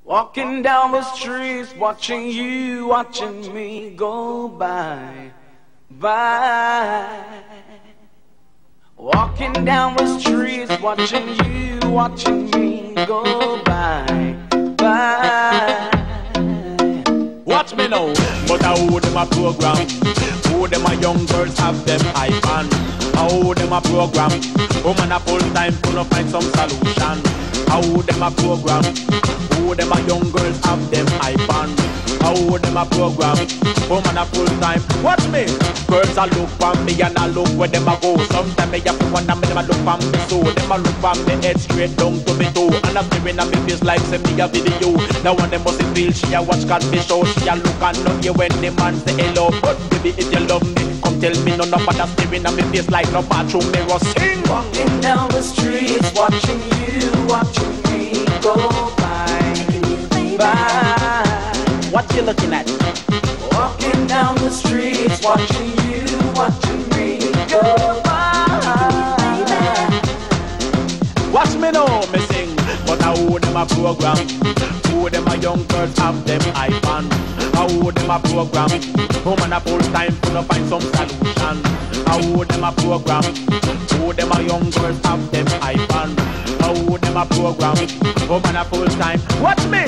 Walking down the streets, watching you, watching me go by. Walking down the streets, watching you, watching me go by. Watch me now, but I hold them a program. Who them a young girls have them iPhone. I hold them a program. Woman a full time full of find some solution. I hold them a program. Who them a young girls have them iPhone. I hold them a program. Woman a full time. Watch me. Girls a look for me and I look where them a go. Sometimes me have to wonder me them a look for me so. Them a look for me head straight down to me toe. And I'm staring at me face like send me a video. Now one them must feel she a watch catfish show. She a look and not hear when the man say hello. But baby if you love me, come tell me none of that staring at me face like no bathroom mirror. Sing. Walking down the streets, watching you, watching me go by. What you looking at? Walking down the streets, watching you, watching me go by. Watch me now, me sing. But I hold them a program. Who them a young girls have them iPhone. I hold them a program. Woman a full time to find some solution. I hold them a program. Who them a young girls have them iPhone. I hold them a program. Woman a full time. Watch me.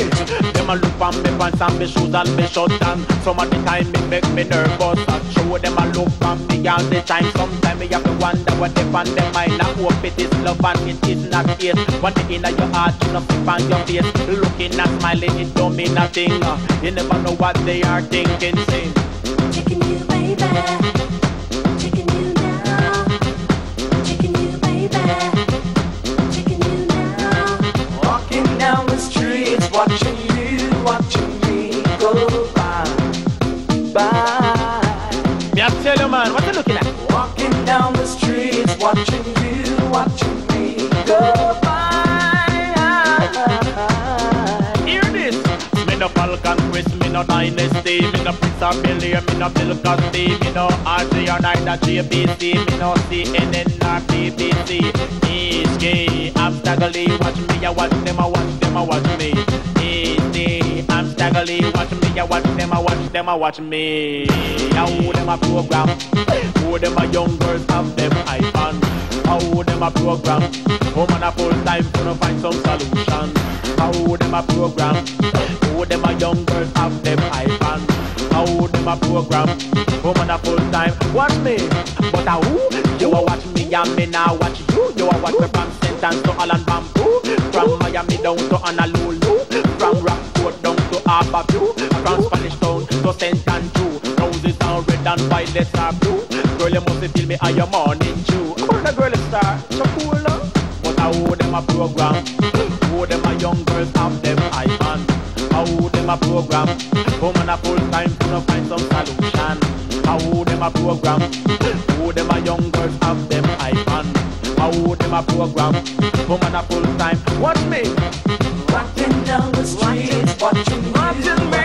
Them a look for me pants and me shoes and me shut down. Some of the time it make me nervous. I show them a look for me all the time. Sometimes me have to wonder what they find them mind. I hope it is love and it is not hate. One thing in your heart, you know, flip on your face. Looking and smiling, it don't mean nothing. You never know what they are thinking. Sing. Taking you, baby. Taking you now. Taking you, baby. Taking you now. Walking down the streets, watching you, watching me go by. Me I tell you, man, what you looking at? Walking down the streets, watching you, watching me go by. Hear this. Me no Falcon Chris, me no Dynasty. Me no Prince of Bel-Air, me no Bill Cosby. Me no RJ or neither JBC. Me no CNN or BBC. HK, I'm staggering. Watch me, I watch them, I watch them, I watch me. HD, I'm staggering. Watch me, I watch them, I watch them, I watch me. I hold them a program. Who them a young girls have them iPhone. I hold them a program. Woman a full time to find some solution. I hold them a program. Who them a young girls have them iPhone. I hold them a program. Woman a full time. Watch me, but a who? You a watch me and me now watch you. You a watch me from St. Anne to Allen Bamboo. From Miami down to Honolulu. From Rockport down to Harborview. From Spanish Town to St. Andrew. Roses are red and violets are blue. Girl, you must feel me on your morning dew. Who's the girl star? So cool, no? But I hold them a program. Who them a young girls have them iPhone. I hold them a program. Woman a full time to find some solution. I hold them a program. Who them a young girls have them iPhone. I hold them a program. Woman a full time. Watch me. Walking down the streets, watching me.